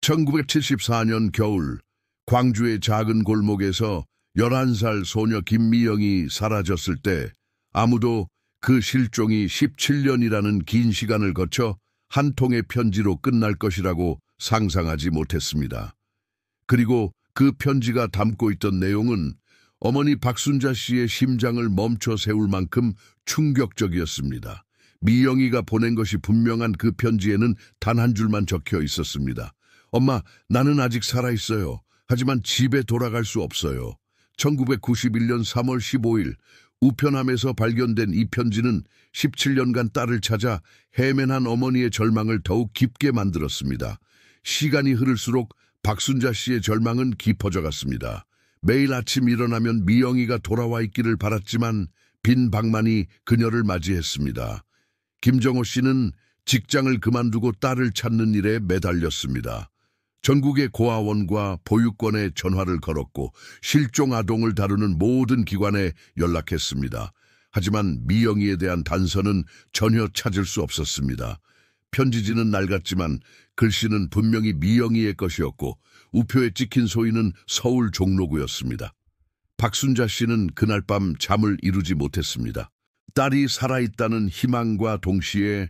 1974년 겨울 광주의 작은 골목에서 11살 소녀 김미영이 사라졌을 때 아무도 그 실종이 17년이라는 긴 시간을 거쳐 한 통의 편지로 끝날 것이라고 상상하지 못했습니다. 그리고 그 편지가 담고 있던 내용은 어머니 박순자 씨의 심장을 멈춰 세울 만큼 충격적이었습니다. 미영이가 보낸 것이 분명한 그 편지에는 단 한 줄만 적혀 있었습니다. 엄마, 나는 아직 살아있어요. 하지만 집에 돌아갈 수 없어요. 1991년 3월 15일 우편함에서 발견된 이 편지는 17년간 딸을 찾아 헤맨한 어머니의 절망을 더욱 깊게 만들었습니다. 시간이 흐를수록 박순자 씨의 절망은 깊어져 갔습니다. 매일 아침 일어나면 미영이가 돌아와 있기를 바랐지만 빈 방만이 그녀를 맞이했습니다. 김정호 씨는 직장을 그만두고 딸을 찾는 일에 매달렸습니다. 전국의 고아원과 보육원에 전화를 걸었고 실종 아동을 다루는 모든 기관에 연락했습니다. 하지만 미영이에 대한 단서는 전혀 찾을 수 없었습니다. 편지지는 낡았지만 글씨는 분명히 미영이의 것이었고 우표에 찍힌 소인은 서울 종로구였습니다. 박순자 씨는 그날 밤 잠을 이루지 못했습니다. 딸이 살아있다는 희망과 동시에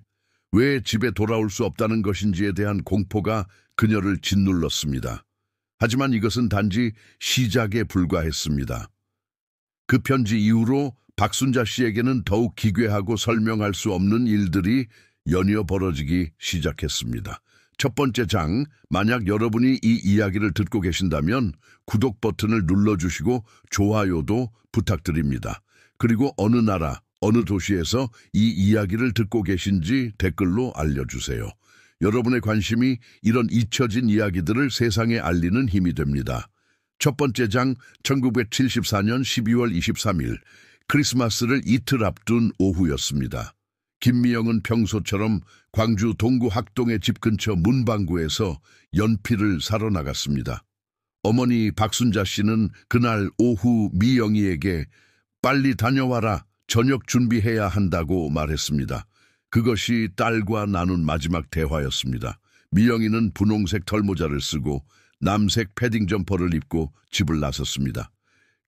왜 집에 돌아올 수 없다는 것인지에 대한 공포가 그녀를 짓눌렀습니다. 하지만 이것은 단지 시작에 불과했습니다. 그 편지 이후로 박순자 씨에게는 더욱 기괴하고 설명할 수 없는 일들이 연이어 벌어지기 시작했습니다. 첫 번째 장, 만약 여러분이 이 이야기를 듣고 계신다면 구독 버튼을 눌러주시고 좋아요도 부탁드립니다. 그리고 어느 나라, 어느 도시에서 이 이야기를 듣고 계신지 댓글로 알려주세요. 여러분의 관심이 이런 잊혀진 이야기들을 세상에 알리는 힘이 됩니다. 첫 번째 장, 1974년 12월 23일, 크리스마스를 이틀 앞둔 오후였습니다. 김미영은 평소처럼 광주 동구 학동의 집 근처 문방구에서 연필을 사러 나갔습니다. 어머니 박순자 씨는 그날 오후 미영이에게 빨리 다녀와라, 저녁 준비해야 한다고 말했습니다. 그것이 딸과 나눈 마지막 대화였습니다. 미영이는 분홍색 털모자를 쓰고 남색 패딩 점퍼를 입고 집을 나섰습니다.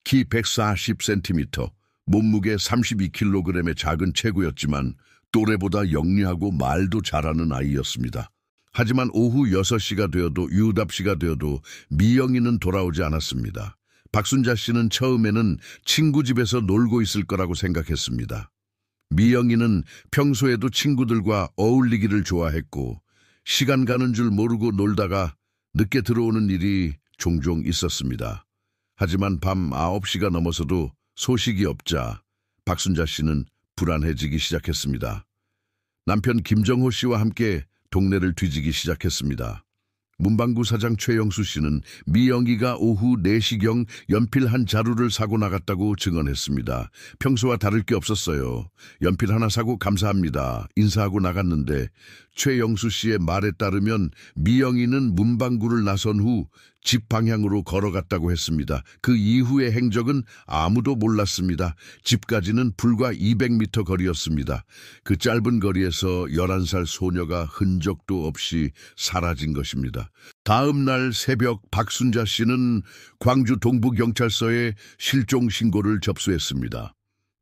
키 140cm, 몸무게 32kg의 작은 체구였지만 또래보다 영리하고 말도 잘하는 아이였습니다. 하지만 오후 6시가 되어도 유답시가 되어도 미영이는 돌아오지 않았습니다. 박순자 씨는 처음에는 친구 집에서 놀고 있을 거라고 생각했습니다. 미영이는 평소에도 친구들과 어울리기를 좋아했고 시간 가는 줄 모르고 놀다가 늦게 들어오는 일이 종종 있었습니다. 하지만 밤 9시가 넘어서도 소식이 없자 박순자 씨는 불안해지기 시작했습니다. 남편 김정호 씨와 함께 동네를 뒤지기 시작했습니다. 문방구 사장 최영수 씨는 미영이가 오후 4시경 연필 한 자루를 사고 나갔다고 증언했습니다. 평소와 다를 게 없었어요. 연필 하나 사고 감사합니다. 인사하고 나갔는데 최영수 씨의 말에 따르면 미영이는 문방구를 나선 후 집 방향으로 걸어갔다고 했습니다. 그 이후의 행적은 아무도 몰랐습니다. 집까지는 불과 200m 거리였습니다. 그 짧은 거리에서 11살 소녀가 흔적도 없이 사라진 것입니다. 다음 날 새벽 박순자 씨는 광주 동부경찰서에 실종 신고를 접수했습니다.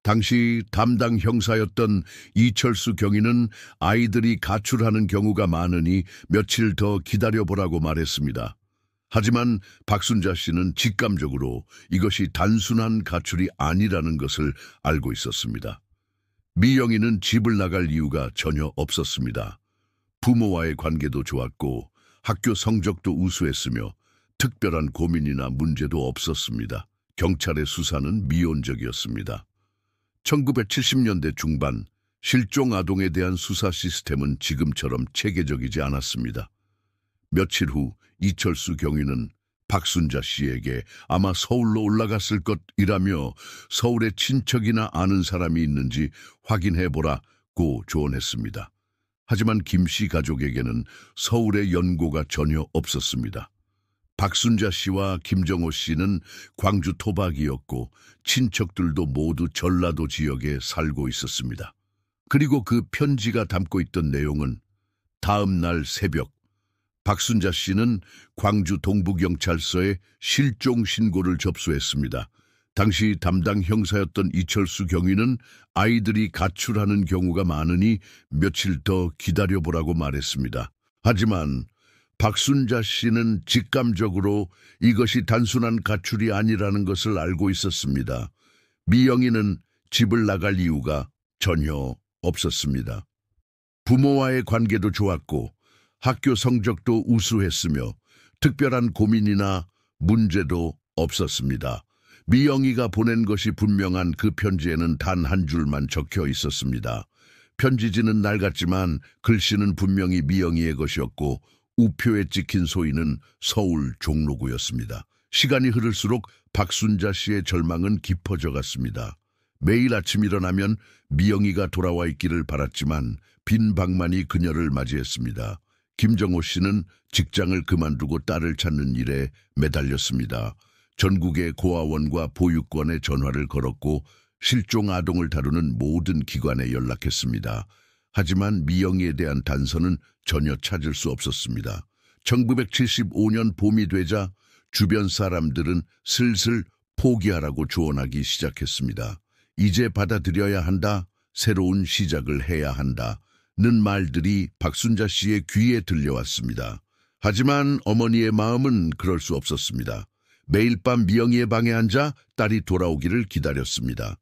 당시 담당 형사였던 이철수 경위는 아이들이 가출하는 경우가 많으니 며칠 더 기다려보라고 말했습니다. 하지만 박순자 씨는 직감적으로 이것이 단순한 가출이 아니라는 것을 알고 있었습니다. 미영이는 집을 나갈 이유가 전혀 없었습니다. 부모와의 관계도 좋았고 학교 성적도 우수했으며 특별한 고민이나 문제도 없었습니다. 경찰의 수사는 미온적이었습니다. 1970년대 중반, 실종 아동에 대한 수사 시스템은 지금처럼 체계적이지 않았습니다. 며칠 후 이철수 경위는 박순자 씨에게 아마 서울로 올라갔을 것이라며 서울에 친척이나 아는 사람이 있는지 확인해보라고 조언했습니다. 하지만 김 씨 가족에게는 서울의 연고가 전혀 없었습니다. 박순자 씨와 김정호 씨는 광주 토박이었고 친척들도 모두 전라도 지역에 살고 있었습니다. 그리고 그 편지가 담고 있던 내용은 다음 날 새벽 박순자 씨는 광주 동부경찰서에 실종 신고를 접수했습니다. 당시 담당 형사였던 이철수 경위는 아이들이 가출하는 경우가 많으니 며칠 더 기다려보라고 말했습니다. 하지만 박순자 씨는 직감적으로 이것이 단순한 가출이 아니라는 것을 알고 있었습니다. 미영이는 집을 나갈 이유가 전혀 없었습니다. 부모와의 관계도 좋았고 학교 성적도 우수했으며 특별한 고민이나 문제도 없었습니다. 미영이가 보낸 것이 분명한 그 편지에는 단 한 줄만 적혀 있었습니다. 편지지는 낡았지만 글씨는 분명히 미영이의 것이었고 우표에 찍힌 소인은 서울 종로구였습니다. 시간이 흐를수록 박순자 씨의 절망은 깊어져 갔습니다. 매일 아침 일어나면 미영이가 돌아와 있기를 바랐지만 빈 방만이 그녀를 맞이했습니다. 김정호 씨는 직장을 그만두고 딸을 찾는 일에 매달렸습니다. 전국의 고아원과 보육원에 전화를 걸었고 실종 아동을 다루는 모든 기관에 연락했습니다. 하지만 미영이에 대한 단서는 전혀 찾을 수 없었습니다. 1975년 봄이 되자 주변 사람들은 슬슬 포기하라고 조언하기 시작했습니다. 이제 받아들여야 한다, 새로운 시작을 해야 한다는 말들이 박순자 씨의 귀에 들려왔습니다. 하지만 어머니의 마음은 그럴 수 없었습니다. 매일 밤 미영이의 방에 앉아 딸이 돌아오기를 기다렸습니다.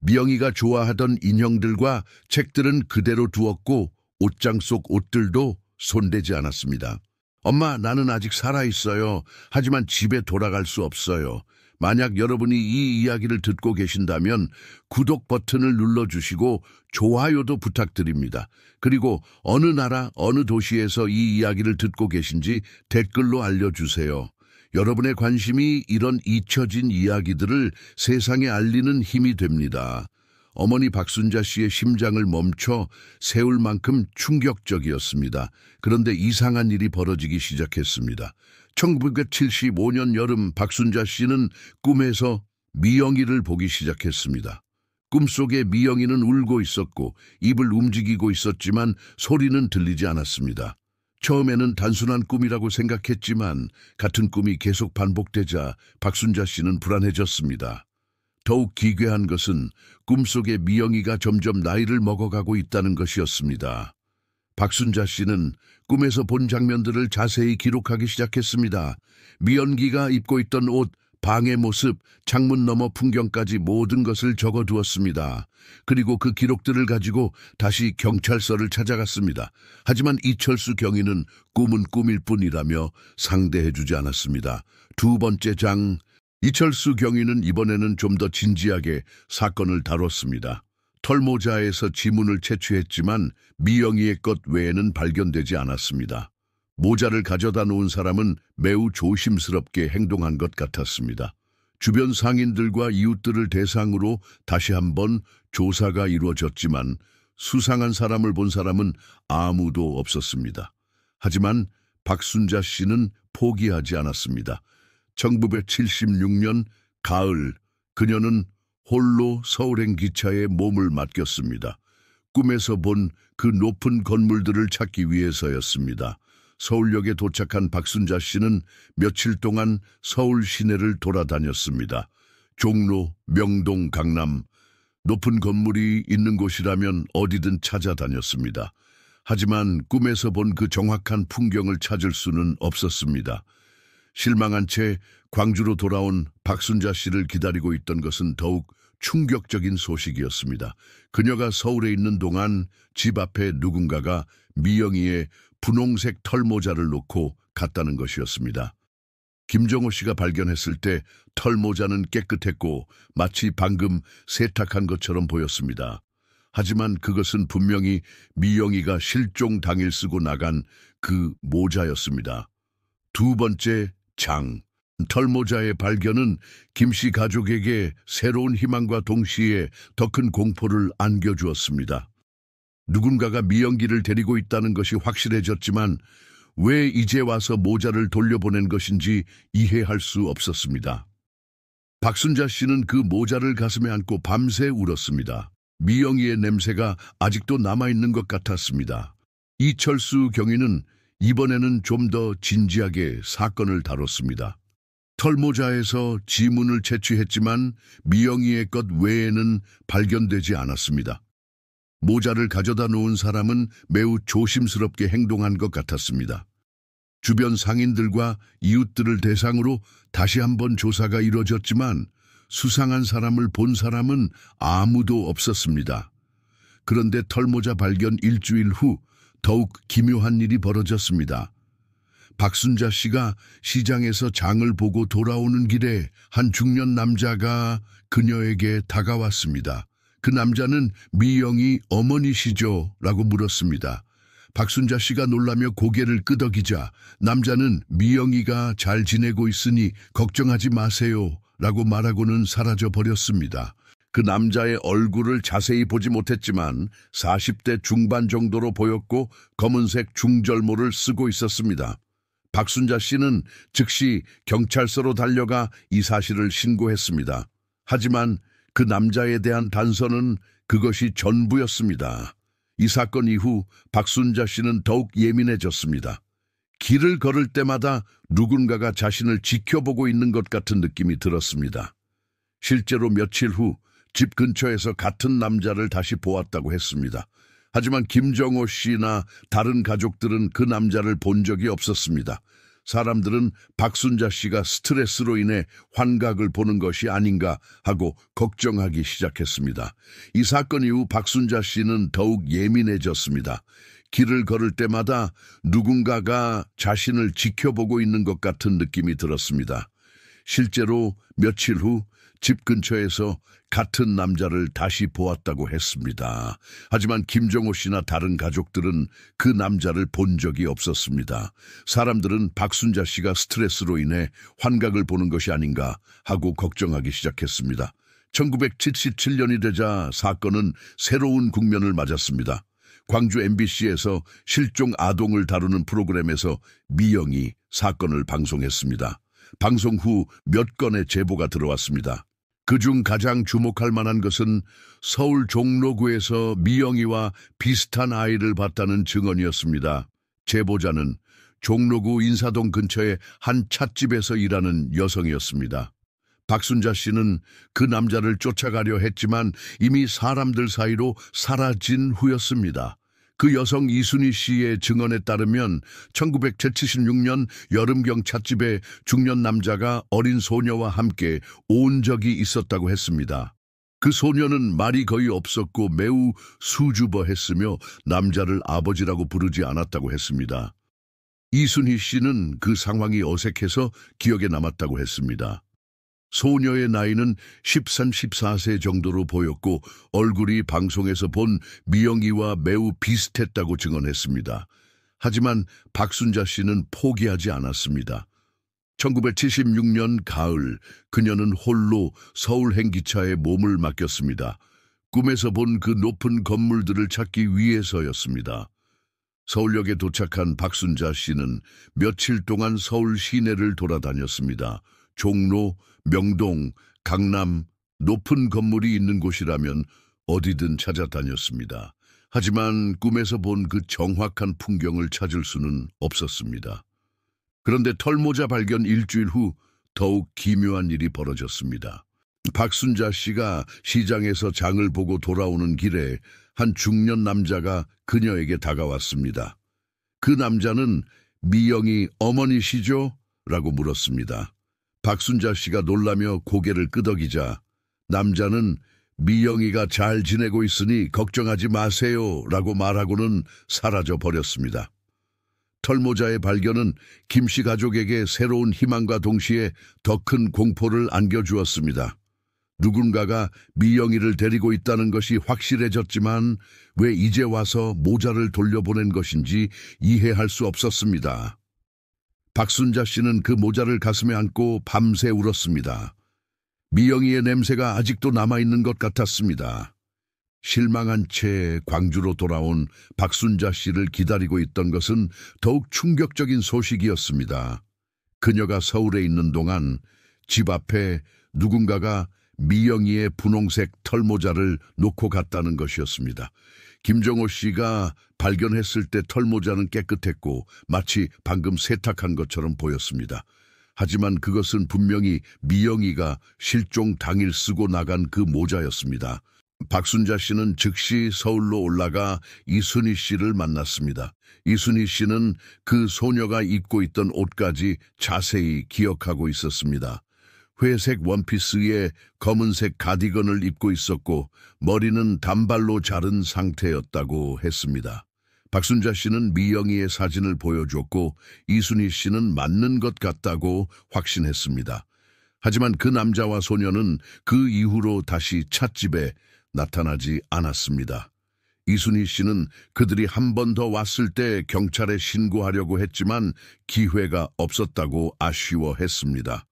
미영이가 좋아하던 인형들과 책들은 그대로 두었고 옷장 속 옷들도 손대지 않았습니다. 엄마, 나는 아직 살아있어요. 하지만 집에 돌아갈 수 없어요. 만약 여러분이 이 이야기를 듣고 계신다면 구독 버튼을 눌러주시고 좋아요도 부탁드립니다. 그리고 어느 나라, 어느 도시에서 이 이야기를 듣고 계신지 댓글로 알려주세요. 여러분의 관심이 이런 잊혀진 이야기들을 세상에 알리는 힘이 됩니다. 어머니 박순자 씨의 심장을 멈춰 세울 만큼 충격적이었습니다. 그런데 이상한 일이 벌어지기 시작했습니다. 1975년 여름 박순자 씨는 꿈에서 미영이를 보기 시작했습니다. 꿈속에 미영이는 울고 있었고 입을 움직이고 있었지만 소리는 들리지 않았습니다. 처음에는 단순한 꿈이라고 생각했지만 같은 꿈이 계속 반복되자 박순자 씨는 불안해졌습니다. 더욱 기괴한 것은 꿈속에 미영이가 점점 나이를 먹어가고 있다는 것이었습니다. 박순자 씨는 꿈에서 본 장면들을 자세히 기록하기 시작했습니다. 미영이가 입고 있던 옷, 방의 모습, 창문 너머 풍경까지 모든 것을 적어두었습니다. 그리고 그 기록들을 가지고 다시 경찰서를 찾아갔습니다. 하지만 이철수 경위는 꿈은 꿈일 뿐이라며 상대해주지 않았습니다. 두 번째 장, 이철수 경위는 이번에는 좀 더 진지하게 사건을 다뤘습니다. 털모자에서 지문을 채취했지만 미영이의 것 외에는 발견되지 않았습니다. 모자를 가져다 놓은 사람은 매우 조심스럽게 행동한 것 같았습니다. 주변 상인들과 이웃들을 대상으로 다시 한번 조사가 이루어졌지만 수상한 사람을 본 사람은 아무도 없었습니다. 하지만 박순자 씨는 포기하지 않았습니다. 1976년 가을, 그녀는 홀로 서울행 기차에 몸을 맡겼습니다. 꿈에서 본 그 높은 건물들을 찾기 위해서였습니다. 서울역에 도착한 박순자 씨는 며칠 동안 서울 시내를 돌아다녔습니다. 종로, 명동, 강남, 높은 건물이 있는 곳이라면 어디든 찾아다녔습니다. 하지만 꿈에서 본 그 정확한 풍경을 찾을 수는 없었습니다. 실망한 채 광주로 돌아온 박순자 씨를 기다리고 있던 것은 더욱 충격적인 소식이었습니다. 그녀가 서울에 있는 동안 집 앞에 누군가가 미영이의 분홍색 털모자를 놓고 갔다는 것이었습니다. 김정호 씨가 발견했을 때 털모자는 깨끗했고 마치 방금 세탁한 것처럼 보였습니다. 하지만 그것은 분명히 미영이가 실종 당일 쓰고 나간 그 모자였습니다. 두 번째 장, 털모자의 발견은 김씨 가족에게 새로운 희망과 동시에 더 큰 공포를 안겨주었습니다. 누군가가 미영기를 데리고 있다는 것이 확실해졌지만 왜 이제 와서 모자를 돌려보낸 것인지 이해할 수 없었습니다. 박순자 씨는 그 모자를 가슴에 안고 밤새 울었습니다. 미영이의 냄새가 아직도 남아있는 것 같았습니다. 이철수 경위는 이번에는 좀 더 진지하게 사건을 다뤘습니다. 털모자에서 지문을 채취했지만 미영이의 것 외에는 발견되지 않았습니다. 모자를 가져다 놓은 사람은 매우 조심스럽게 행동한 것 같았습니다. 주변 상인들과 이웃들을 대상으로 다시 한번 조사가 이뤄졌지만 수상한 사람을 본 사람은 아무도 없었습니다. 그런데 털모자 발견 일주일 후 더욱 기묘한 일이 벌어졌습니다. 박순자 씨가 시장에서 장을 보고 돌아오는 길에 한 중년 남자가 그녀에게 다가왔습니다. 그 남자는 미영이 어머니시죠? 라고 물었습니다. 박순자 씨가 놀라며 고개를 끄덕이자 남자는 미영이가 잘 지내고 있으니 걱정하지 마세요 라고 말하고는 사라져 버렸습니다. 그 남자의 얼굴을 자세히 보지 못했지만 40대 중반 정도로 보였고 검은색 중절모를 쓰고 있었습니다. 박순자 씨는 즉시 경찰서로 달려가 이 사실을 신고했습니다. 하지만 그 남자에 대한 단서는 그것이 전부였습니다. 이 사건 이후 박순자 씨는 더욱 예민해졌습니다. 길을 걸을 때마다 누군가가 자신을 지켜보고 있는 것 같은 느낌이 들었습니다. 실제로 며칠 후 집 근처에서 같은 남자를 다시 보았다고 했습니다. 하지만 김정호 씨나 다른 가족들은 그 남자를 본 적이 없었습니다. 사람들은 박순자 씨가 스트레스로 인해 환각을 보는 것이 아닌가 하고 걱정하기 시작했습니다. 이 사건 이후 박순자 씨는 더욱 예민해졌습니다. 길을 걸을 때마다 누군가가 자신을 지켜보고 있는 것 같은 느낌이 들었습니다. 실제로 며칠 후 집 근처에서 같은 남자를 다시 보았다고 했습니다. 하지만 김정호 씨나 다른 가족들은 그 남자를 본 적이 없었습니다. 사람들은 박순자 씨가 스트레스로 인해 환각을 보는 것이 아닌가 하고 걱정하기 시작했습니다. 1977년이 되자 사건은 새로운 국면을 맞았습니다. 광주 MBC에서 실종 아동을 다루는 프로그램에서 미영이 사건을 방송했습니다. 방송 후 몇 건의 제보가 들어왔습니다. 그중 가장 주목할 만한 것은 서울 종로구에서 미영이와 비슷한 아이를 봤다는 증언이었습니다. 제보자는 종로구 인사동 근처의 한 찻집에서 일하는 여성이었습니다. 박순자 씨는 그 남자를 쫓아가려 했지만 이미 사람들 사이로 사라진 후였습니다. 그 여성 이순희 씨의 증언에 따르면 1976년 여름경 찻집에 중년 남자가 어린 소녀와 함께 온 적이 있었다고 했습니다. 그 소녀는 말이 거의 없었고 매우 수줍어했으며 남자를 아버지라고 부르지 않았다고 했습니다. 이순희 씨는 그 상황이 어색해서 기억에 남았다고 했습니다. 소녀의 나이는 13, 14세 정도로 보였고 얼굴이 방송에서 본 미영이와 매우 비슷했다고 증언했습니다. 하지만 박순자 씨는 포기하지 않았습니다. 1976년 가을 그녀는 홀로 서울 행기차에 몸을 맡겼습니다. 꿈에서 본 그 높은 건물들을 찾기 위해서였습니다. 서울역에 도착한 박순자 씨는 며칠 동안 서울 시내를 돌아다녔습니다. 종로, 명동, 강남, 높은 건물이 있는 곳이라면 어디든 찾아다녔습니다. 하지만 꿈에서 본 그 정확한 풍경을 찾을 수는 없었습니다. 그런데 털모자 발견 일주일 후 더욱 기묘한 일이 벌어졌습니다. 박순자 씨가 시장에서 장을 보고 돌아오는 길에 한 중년 남자가 그녀에게 다가왔습니다. 그 남자는 미영이 어머니시죠? 라고 물었습니다. 박순자 씨가 놀라며 고개를 끄덕이자 남자는 미영이가 잘 지내고 있으니 걱정하지 마세요 라고 말하고는 사라져 버렸습니다. 털모자의 발견은 김씨 가족에게 새로운 희망과 동시에 더 큰 공포를 안겨주었습니다. 누군가가 미영이를 데리고 있다는 것이 확실해졌지만 왜 이제 와서 모자를 돌려보낸 것인지 이해할 수 없었습니다. 박순자 씨는 그 모자를 가슴에 안고 밤새 울었습니다. 미영이의 냄새가 아직도 남아있는 것 같았습니다. 실망한 채 광주로 돌아온 박순자 씨를 기다리고 있던 것은 더욱 충격적인 소식이었습니다. 그녀가 서울에 있는 동안 집 앞에 누군가가 미영이의 분홍색 털모자를 놓고 갔다는 것이었습니다. 김정호 씨가 발견했을 때 털모자는 깨끗했고 마치 방금 세탁한 것처럼 보였습니다. 하지만 그것은 분명히 미영이가 실종 당일 쓰고 나간 그 모자였습니다. 박순자 씨는 즉시 서울로 올라가 이순희 씨를 만났습니다. 이순희 씨는 그 소녀가 입고 있던 옷까지 자세히 기억하고 있었습니다. 회색 원피스에 검은색 가디건을 입고 있었고 머리는 단발로 자른 상태였다고 했습니다. 박순자 씨는 미영이의 사진을 보여줬고 이순희 씨는 맞는 것 같다고 확신했습니다. 하지만 그 남자와 소녀는 그 이후로 다시 찻집에 나타나지 않았습니다. 이순희 씨는 그들이 한 번 더 왔을 때 경찰에 신고하려고 했지만 기회가 없었다고 아쉬워했습니다.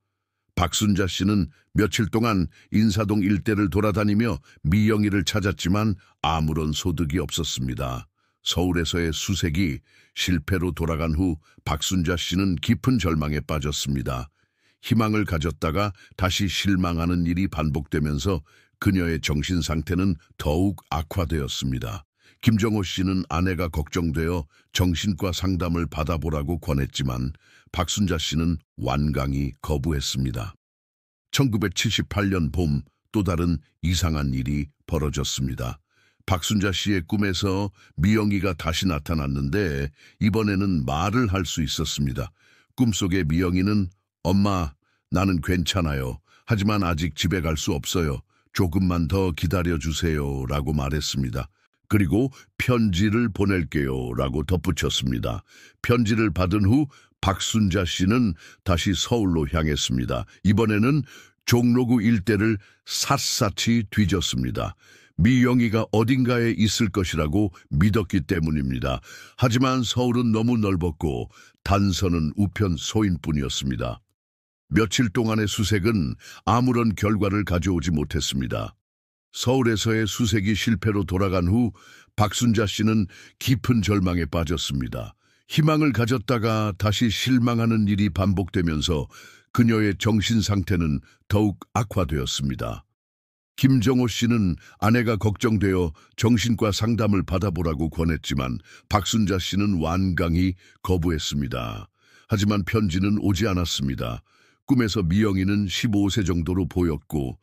박순자 씨는 며칠 동안 인사동 일대를 돌아다니며 미영이를 찾았지만 아무런 소득이 없었습니다. 서울에서의 수색이 실패로 돌아간 후 박순자 씨는 깊은 절망에 빠졌습니다. 희망을 가졌다가 다시 실망하는 일이 반복되면서 그녀의 정신 상태는 더욱 악화되었습니다. 김정호 씨는 아내가 걱정되어 정신과 상담을 받아보라고 권했지만 박순자 씨는 완강히 거부했습니다. 1978년 봄 또 다른 이상한 일이 벌어졌습니다. 박순자 씨의 꿈에서 미영이가 다시 나타났는데 이번에는 말을 할 수 있었습니다. 꿈속의 미영이는 엄마, 나는 괜찮아요. 하지만 아직 집에 갈 수 없어요. 조금만 더 기다려주세요 라고 말했습니다. 그리고 편지를 보낼게요 라고 덧붙였습니다. 편지를 받은 후 박순자 씨는 다시 서울로 향했습니다. 이번에는 종로구 일대를 샅샅이 뒤졌습니다. 미영이가 어딘가에 있을 것이라고 믿었기 때문입니다. 하지만 서울은 너무 넓었고 단서는 우편 소인뿐이었습니다. 며칠 동안의 수색은 아무런 결과를 가져오지 못했습니다. 서울에서의 수색이 실패로 돌아간 후 박순자 씨는 깊은 절망에 빠졌습니다. 희망을 가졌다가 다시 실망하는 일이 반복되면서 그녀의 정신 상태는 더욱 악화되었습니다. 김정호 씨는 아내가 걱정되어 정신과 상담을 받아보라고 권했지만 박순자 씨는 완강히 거부했습니다. 하지만 편지는 오지 않았습니다. 꿈에서 미영이는 15세 정도로 보였고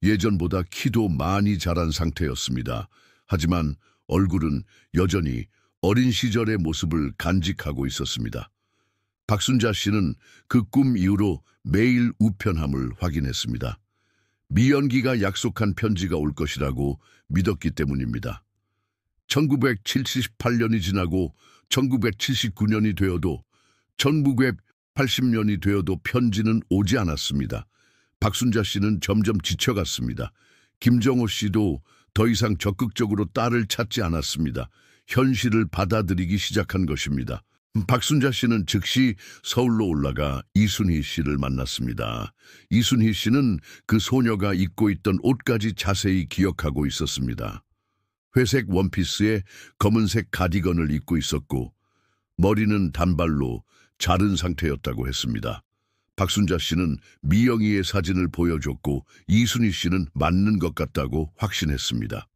예전보다 키도 많이 자란 상태였습니다. 하지만 얼굴은 여전히 어린 시절의 모습을 간직하고 있었습니다. 박순자 씨는 그 꿈 이후로 매일 우편함을 확인했습니다. 미연기가 약속한 편지가 올 것이라고 믿었기 때문입니다. 1978년이 지나고 1979년이 되어도 1980년이 되어도 편지는 오지 않았습니다. 박순자 씨는 점점 지쳐갔습니다. 김정호 씨도 더 이상 적극적으로 딸을 찾지 않았습니다. 현실을 받아들이기 시작한 것입니다. 박순자 씨는 즉시 서울로 올라가 이순희 씨를 만났습니다. 이순희 씨는 그 소녀가 입고 있던 옷까지 자세히 기억하고 있었습니다. 회색 원피스에 검은색 가디건을 입고 있었고 머리는 단발로 자른 상태였다고 했습니다. 박순자 씨는 미영이의 사진을 보여줬고 이순희 씨는 맞는 것 같다고 확신했습니다.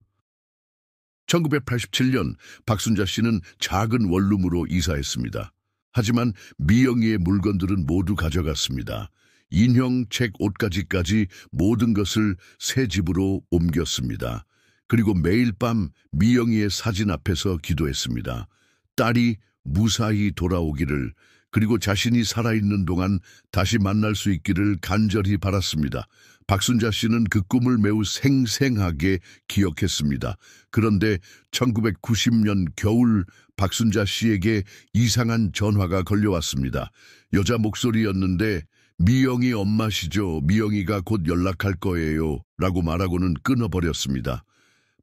1987년 박순자 씨는 작은 원룸으로 이사했습니다. 하지만 미영이의 물건들은 모두 가져갔습니다. 인형, 책, 옷가지까지 모든 것을 새 집으로 옮겼습니다. 그리고 매일 밤 미영이의 사진 앞에서 기도했습니다. 딸이 무사히 돌아오기를, 그리고 자신이 살아있는 동안 다시 만날 수 있기를 간절히 바랐습니다. 박순자 씨는 그 꿈을 매우 생생하게 기억했습니다. 그런데 1990년 겨울 박순자 씨에게 이상한 전화가 걸려왔습니다. 여자 목소리였는데 미영이 엄마시죠? 미영이가 곧 연락할 거예요 라고 말하고는 끊어버렸습니다.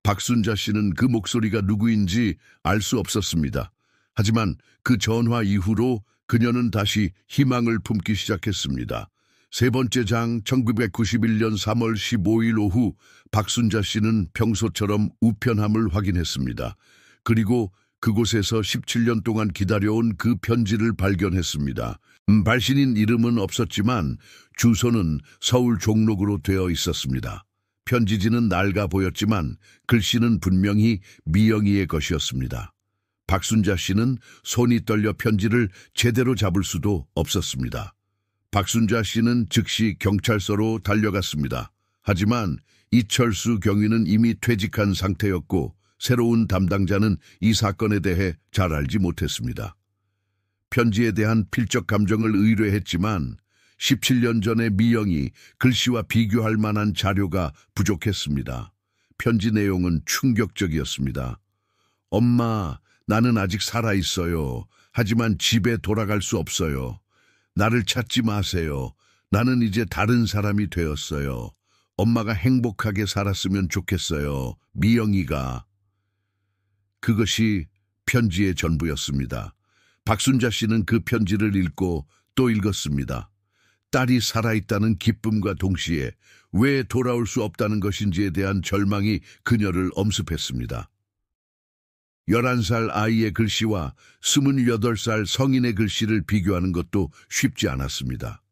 박순자 씨는 그 목소리가 누구인지 알 수 없었습니다. 하지만 그 전화 이후로 그녀는 다시 희망을 품기 시작했습니다. 세 번째 장 1991년 3월 15일 오후 박순자 씨는 평소처럼 우편함을 확인했습니다. 그리고 그곳에서 17년 동안 기다려온 그 편지를 발견했습니다. 발신인 이름은 없었지만 주소는 서울 종로구로 되어 있었습니다. 편지지는 낡아 보였지만 글씨는 분명히 미영이의 것이었습니다. 박순자 씨는 손이 떨려 편지를 제대로 잡을 수도 없었습니다. 박순자 씨는 즉시 경찰서로 달려갔습니다. 하지만 이철수 경위는 이미 퇴직한 상태였고 새로운 담당자는 이 사건에 대해 잘 알지 못했습니다. 편지에 대한 필적 감정을 의뢰했지만 17년 전의 미영이 글씨와 비교할 만한 자료가 부족했습니다. 편지 내용은 충격적이었습니다. 엄마, 나는 아직 살아있어요. 하지만 집에 돌아갈 수 없어요. 나를 찾지 마세요. 나는 이제 다른 사람이 되었어요. 엄마가 행복하게 살았으면 좋겠어요. 미영이가. 그것이 편지의 전부였습니다. 박순자 씨는 그 편지를 읽고 또 읽었습니다. 딸이 살아있다는 기쁨과 동시에 왜 돌아올 수 없다는 것인지에 대한 절망이 그녀를 엄습했습니다. 11살 아이의 글씨와 28살 성인의 글씨를 비교하는 것도 쉽지 않았습니다.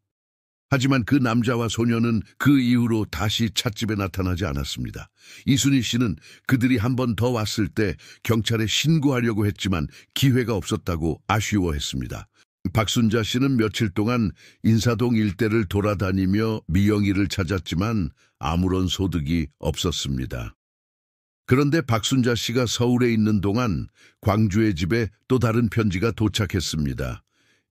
하지만 그 남자와 소녀는 그 이후로 다시 찻집에 나타나지 않았습니다. 이순희 씨는 그들이 한 번 더 왔을 때 경찰에 신고하려고 했지만 기회가 없었다고 아쉬워했습니다. 박순자 씨는 며칠 동안 인사동 일대를 돌아다니며 미영이를 찾았지만 아무런 소득이 없었습니다. 그런데 박순자 씨가 서울에 있는 동안 광주의 집에 또 다른 편지가 도착했습니다.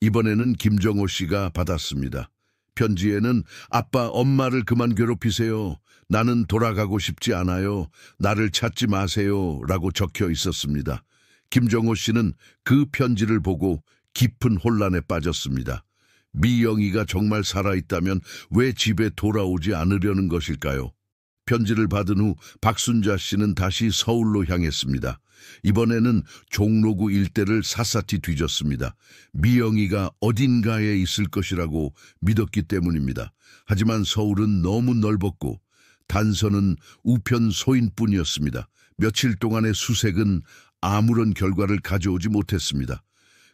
이번에는 김정호 씨가 받았습니다. 편지에는 아빠, 엄마를 그만 괴롭히세요. 나는 돌아가고 싶지 않아요. 나를 찾지 마세요. 라고 적혀 있었습니다. 김정호 씨는 그 편지를 보고 깊은 혼란에 빠졌습니다. 미영이가 정말 살아있다면 왜 집에 돌아오지 않으려는 것일까요? 편지를 받은 후 박순자 씨는 다시 서울로 향했습니다. 이번에는 종로구 일대를 샅샅이 뒤졌습니다. 미영이가 어딘가에 있을 것이라고 믿었기 때문입니다. 하지만 서울은 너무 넓었고 단서는 우편 소인뿐이었습니다. 며칠 동안의 수색은 아무런 결과를 가져오지 못했습니다.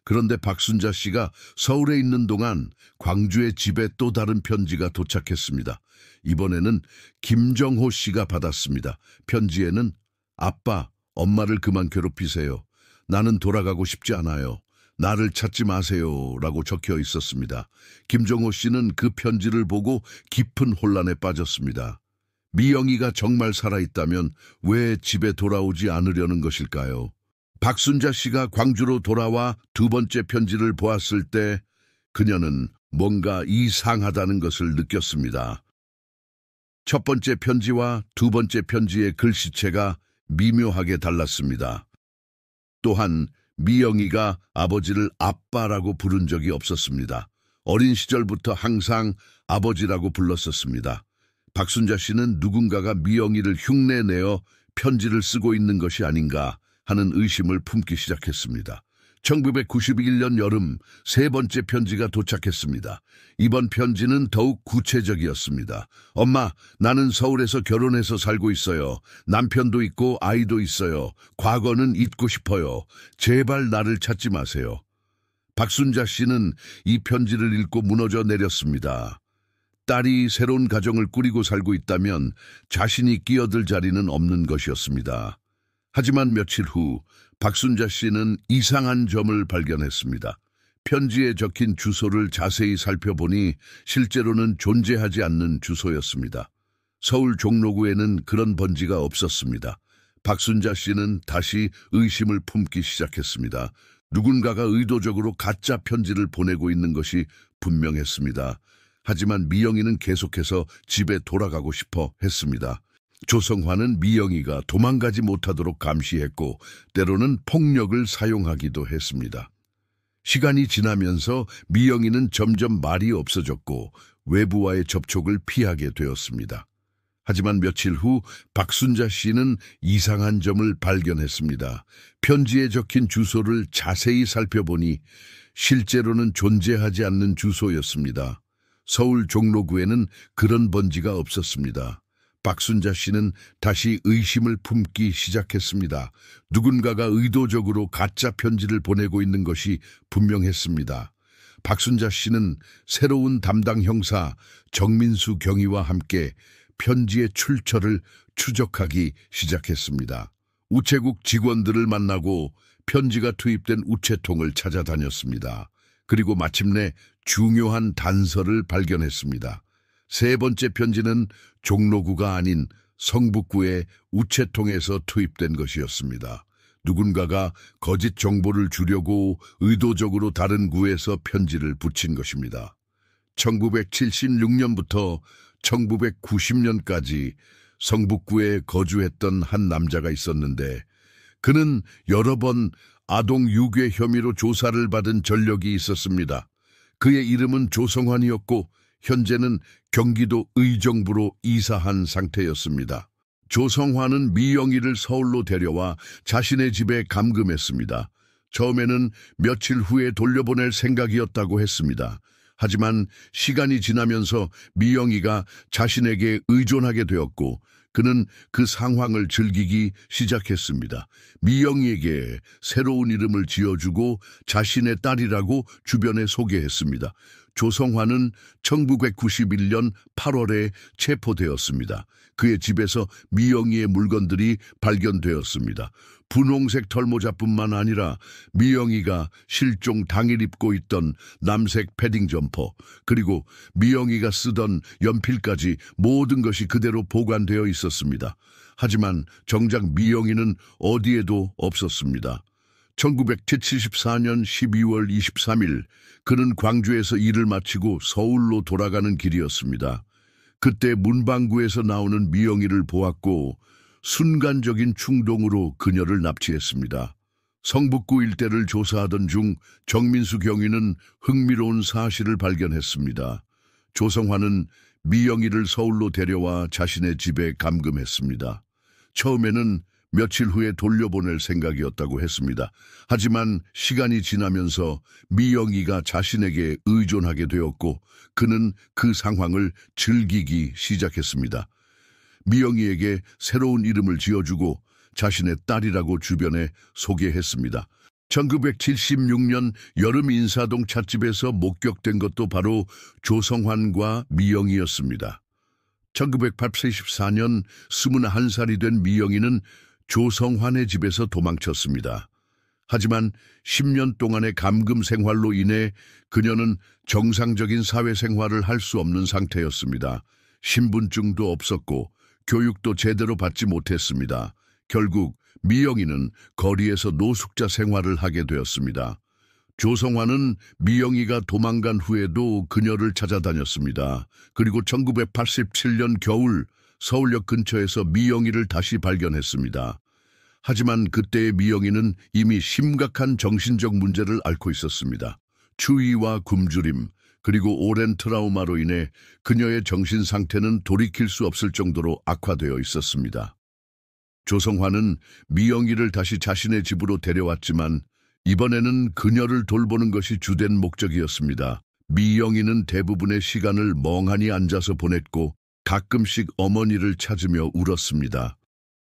그런데 박순자 씨가 서울에 있는 동안 광주의 집에 또 다른 편지가 도착했습니다. 이번에는 김정호 씨가 받았습니다. 편지에는 아빠, 엄마를 그만 괴롭히세요. 나는 돌아가고 싶지 않아요. 나를 찾지 마세요. 라고 적혀 있었습니다. 김정호 씨는 그 편지를 보고 깊은 혼란에 빠졌습니다. 미영이가 정말 살아있다면 왜 집에 돌아오지 않으려는 것일까요? 박순자 씨가 광주로 돌아와 두 번째 편지를 보았을 때 그녀는 뭔가 이상하다는 것을 느꼈습니다. 첫 번째 편지와 두 번째 편지의 글씨체가 미묘하게 달랐습니다. 또한 미영이가 아버지를 아빠라고 부른 적이 없었습니다. 어린 시절부터 항상 아버지라고 불렀었습니다. 박순자 씨는 누군가가 미영이를 흉내내어 편지를 쓰고 있는 것이 아닌가 하는 의심을 품기 시작했습니다. 1991년 여름 세 번째 편지가 도착했습니다. 이번 편지는 더욱 구체적이었습니다. 엄마, 나는 서울에서 결혼해서 살고 있어요. 남편도 있고 아이도 있어요. 과거는 잊고 싶어요. 제발 나를 찾지 마세요. 박순자 씨는 이 편지를 읽고 무너져 내렸습니다. 딸이 새로운 가정을 꾸리고 살고 있다면 자신이 끼어들 자리는 없는 것이었습니다. 하지만 며칠 후 박순자 씨는 이상한 점을 발견했습니다. 편지에 적힌 주소를 자세히 살펴보니 실제로는 존재하지 않는 주소였습니다. 서울 종로구에는 그런 번지가 없었습니다. 박순자 씨는 다시 의심을 품기 시작했습니다. 누군가가 의도적으로 가짜 편지를 보내고 있는 것이 분명했습니다. 하지만 미영이는 계속해서 집에 돌아가고 싶어 했습니다. 조성환은 미영이가 도망가지 못하도록 감시했고 때로는 폭력을 사용하기도 했습니다. 시간이 지나면서 미영이는 점점 말이 없어졌고 외부와의 접촉을 피하게 되었습니다. 하지만 며칠 후 박순자 씨는 이상한 점을 발견했습니다. 편지에 적힌 주소를 자세히 살펴보니 실제로는 존재하지 않는 주소였습니다. 서울 종로구에는 그런 번지가 없었습니다. 박순자 씨는 다시 의심을 품기 시작했습니다. 누군가가 의도적으로 가짜 편지를 보내고 있는 것이 분명했습니다. 박순자 씨는 새로운 담당 형사 정민수 경위와 함께 편지의 출처를 추적하기 시작했습니다. 우체국 직원들을 만나고 편지가 투입된 우체통을 찾아다녔습니다. 그리고 마침내 중요한 단서를 발견했습니다. 세 번째 편지는 종로구가 아닌 성북구의 우체통에서 투입된 것이었습니다. 누군가가 거짓 정보를 주려고 의도적으로 다른 구에서 편지를 붙인 것입니다. 1976년부터 1990년까지 성북구에 거주했던 한 남자가 있었는데 그는 여러 번 아동 유괴 혐의로 조사를 받은 전력이 있었습니다. 그의 이름은 조성환이었고 현재는 경기도 의정부로 이사한 상태였습니다. 조성환은 미영이를 서울로 데려와 자신의 집에 감금했습니다. 처음에는 며칠 후에 돌려보낼 생각이었다고 했습니다. 하지만 시간이 지나면서 미영이가 자신에게 의존하게 되었고 그는 그 상황을 즐기기 시작했습니다. 미영이에게 새로운 이름을 지어주고 자신의 딸이라고 주변에 소개했습니다. 조성환은 1991년 8월에 체포되었습니다. 그의 집에서 미영이의 물건들이 발견되었습니다. 분홍색 털모자뿐만 아니라 미영이가 실종 당일 입고 있던 남색 패딩 점퍼, 그리고 미영이가 쓰던 연필까지 모든 것이 그대로 보관되어 있었습니다. 하지만 정작 미영이는 어디에도 없었습니다. 1974년 12월 23일 그는 광주에서 일을 마치고 서울로 돌아가는 길이었습니다. 그때 문방구에서 나오는 미영이를 보았고 순간적인 충동으로 그녀를 납치했습니다. 성북구 일대를 조사하던 중 정민수 경위는 흥미로운 사실을 발견했습니다. 조성환은 미영이를 서울로 데려와 자신의 집에 감금했습니다. 처음에는 며칠 후에 돌려보낼 생각이었다고 했습니다. 하지만 시간이 지나면서 미영이가 자신에게 의존하게 되었고 그는 그 상황을 즐기기 시작했습니다. 미영이에게 새로운 이름을 지어주고 자신의 딸이라고 주변에 소개했습니다. 1976년 여름 인사동 찻집에서 목격된 것도 바로 조성환과 미영이였습니다. 1984년 21살이 된 미영이는 조성환의 집에서 도망쳤습니다. 하지만 10년 동안의 감금 생활로 인해 그녀는 정상적인 사회생활을 할 수 없는 상태였습니다. 신분증도 없었고 교육도 제대로 받지 못했습니다. 결국 미영이는 거리에서 노숙자 생활을 하게 되었습니다. 조성환은 미영이가 도망간 후에도 그녀를 찾아다녔습니다. 그리고 1987년 겨울 서울역 근처에서 미영이를 다시 발견했습니다. 하지만 그때의 미영이는 이미 심각한 정신적 문제를 앓고 있었습니다. 추위와 굶주림, 그리고 오랜 트라우마로 인해 그녀의 정신 상태는 돌이킬 수 없을 정도로 악화되어 있었습니다. 조성환은 미영이를 다시 자신의 집으로 데려왔지만 이번에는 그녀를 돌보는 것이 주된 목적이었습니다. 미영이는 대부분의 시간을 멍하니 앉아서 보냈고 가끔씩 어머니를 찾으며 울었습니다.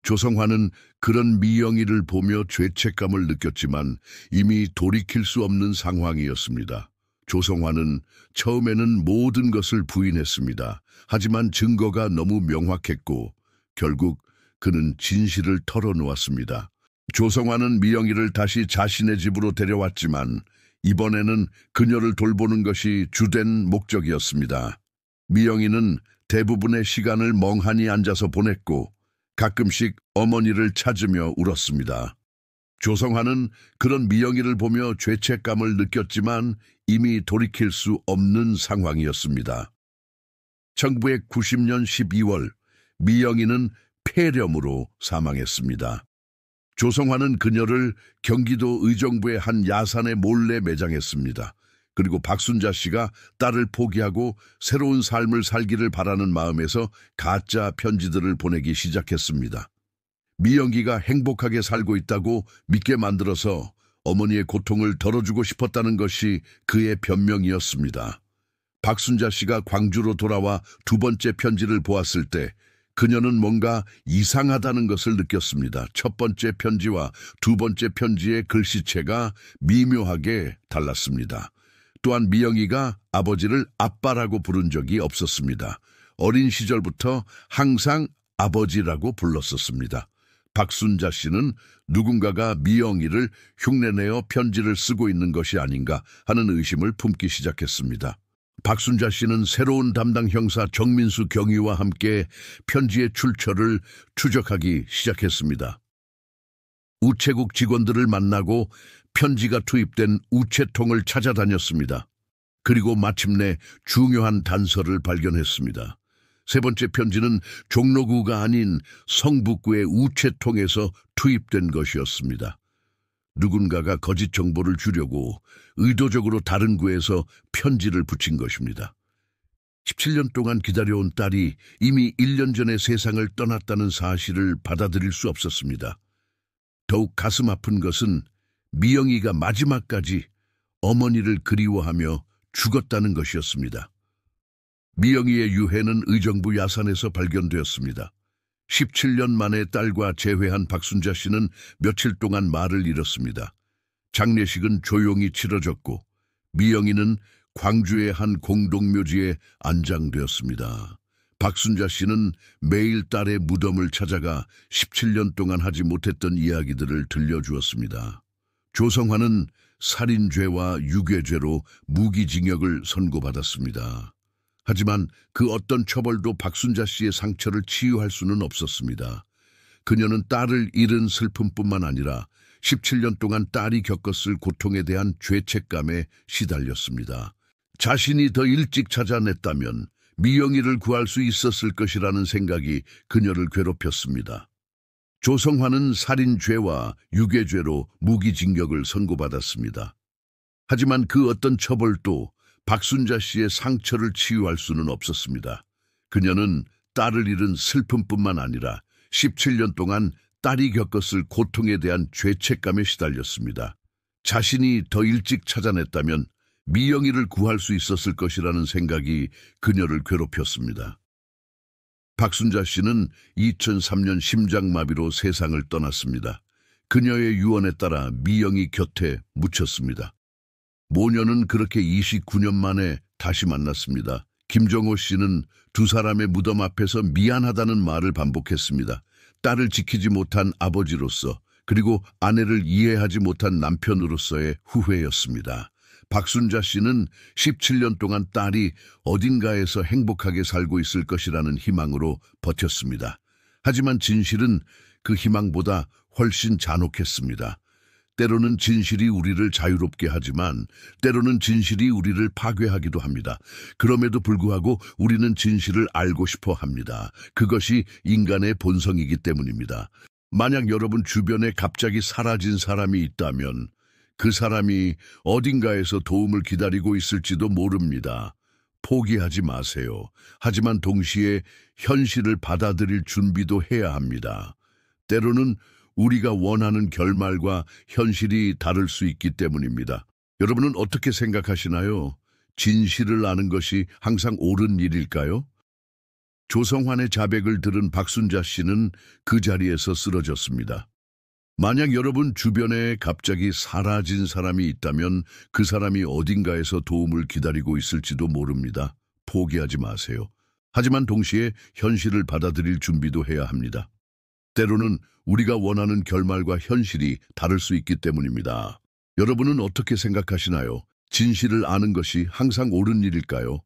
조성환은 그런 미영이를 보며 죄책감을 느꼈지만 이미 돌이킬 수 없는 상황이었습니다. 조성환은 처음에는 모든 것을 부인했습니다. 하지만 증거가 너무 명확했고 결국 그는 진실을 털어놓았습니다. 조성환은 미영이를 다시 자신의 집으로 데려왔지만 이번에는 그녀를 돌보는 것이 주된 목적이었습니다. 미영이는 대부분의 시간을 멍하니 앉아서 보냈고 가끔씩 어머니를 찾으며 울었습니다. 조성환은 그런 미영이를 보며 죄책감을 느꼈지만 이미 돌이킬 수 없는 상황이었습니다. 1990년 12월 미영이는 폐렴으로 사망했습니다. 조성환은 그녀를 경기도 의정부의 한 야산에 몰래 매장했습니다. 그리고 박순자 씨가 딸을 포기하고 새로운 삶을 살기를 바라는 마음에서 가짜 편지들을 보내기 시작했습니다. 미영이가 행복하게 살고 있다고 믿게 만들어서 어머니의 고통을 덜어주고 싶었다는 것이 그의 변명이었습니다. 박순자 씨가 광주로 돌아와 두 번째 편지를 보았을 때 그녀는 뭔가 이상하다는 것을 느꼈습니다. 첫 번째 편지와 두 번째 편지의 글씨체가 미묘하게 달랐습니다. 또한 미영이가 아버지를 아빠라고 부른 적이 없었습니다. 어린 시절부터 항상 아버지라고 불렀었습니다. 박순자 씨는 누군가가 미영이를 흉내내어 편지를 쓰고 있는 것이 아닌가 하는 의심을 품기 시작했습니다. 박순자 씨는 새로운 담당 형사 정민수 경위와 함께 편지의 출처를 추적하기 시작했습니다. 우체국 직원들을 만나고 편지가 투입된 우체통을 찾아다녔습니다. 그리고 마침내 중요한 단서를 발견했습니다. 세 번째 편지는 종로구가 아닌 성북구의 우체통에서 투입된 것이었습니다. 누군가가 거짓 정보를 주려고 의도적으로 다른 구에서 편지를 붙인 것입니다. 17년 동안 기다려온 딸이 이미 1년 전에 세상을 떠났다는 사실을 받아들일 수 없었습니다. 더욱 가슴 아픈 것은 미영이가 마지막까지 어머니를 그리워하며 죽었다는 것이었습니다. 미영이의 유해는 의정부 야산에서 발견되었습니다. 17년 만에 딸과 재회한 박순자 씨는 며칠 동안 말을 잃었습니다. 장례식은 조용히 치러졌고 미영이는 광주의 한 공동묘지에 안장되었습니다. 박순자 씨는 매일 딸의 무덤을 찾아가 17년 동안 하지 못했던 이야기들을 들려주었습니다. 조성환은 살인죄와 유괴죄로 무기징역을 선고받았습니다. 하지만 그 어떤 처벌도 박순자 씨의 상처를 치유할 수는 없었습니다. 그녀는 딸을 잃은 슬픔뿐만 아니라 17년 동안 딸이 겪었을 고통에 대한 죄책감에 시달렸습니다. 자신이 더 일찍 찾아냈다면 미영이를 구할 수 있었을 것이라는 생각이 그녀를 괴롭혔습니다. 조성환은 살인죄와 유괴죄로 무기징역을 선고받았습니다. 하지만 그 어떤 처벌도 박순자 씨의 상처를 치유할 수는 없었습니다. 그녀는 딸을 잃은 슬픔뿐만 아니라 17년 동안 딸이 겪었을 고통에 대한 죄책감에 시달렸습니다. 자신이 더 일찍 찾아냈다면 미영이를 구할 수 있었을 것이라는 생각이 그녀를 괴롭혔습니다. 박순자 씨는 2003년 심장마비로 세상을 떠났습니다. 그녀의 유언에 따라 미영이 곁에 묻혔습니다. 모녀는 그렇게 29년 만에 다시 만났습니다. 김정호 씨는 두 사람의 무덤 앞에서 미안하다는 말을 반복했습니다. 딸을 지키지 못한 아버지로서 그리고 아내를 이해하지 못한 남편으로서의 후회였습니다. 박순자 씨는 17년 동안 딸이 어딘가에서 행복하게 살고 있을 것이라는 희망으로 버텼습니다. 하지만 진실은 그 희망보다 훨씬 잔혹했습니다. 때로는 진실이 우리를 자유롭게 하지만 때로는 진실이 우리를 파괴하기도 합니다. 그럼에도 불구하고 우리는 진실을 알고 싶어 합니다. 그것이 인간의 본성이기 때문입니다. 만약 여러분 주변에 갑자기 사라진 사람이 있다면 그 사람이 어딘가에서 도움을 기다리고 있을지도 모릅니다. 포기하지 마세요. 하지만 동시에 현실을 받아들일 준비도 해야 합니다. 때로는 우리가 원하는 결말과 현실이 다를 수 있기 때문입니다. 여러분은 어떻게 생각하시나요? 진실을 아는 것이 항상 옳은 일일까요? 조성환의 자백을 들은 박순자 씨는 그 자리에서 쓰러졌습니다. 만약 여러분 주변에 갑자기 사라진 사람이 있다면 그 사람이 어딘가에서 도움을 기다리고 있을지도 모릅니다. 포기하지 마세요. 하지만 동시에 현실을 받아들일 준비도 해야 합니다. 때로는 우리가 원하는 결말과 현실이 다를 수 있기 때문입니다. 여러분은 어떻게 생각하시나요? 진실을 아는 것이 항상 옳은 일일까요?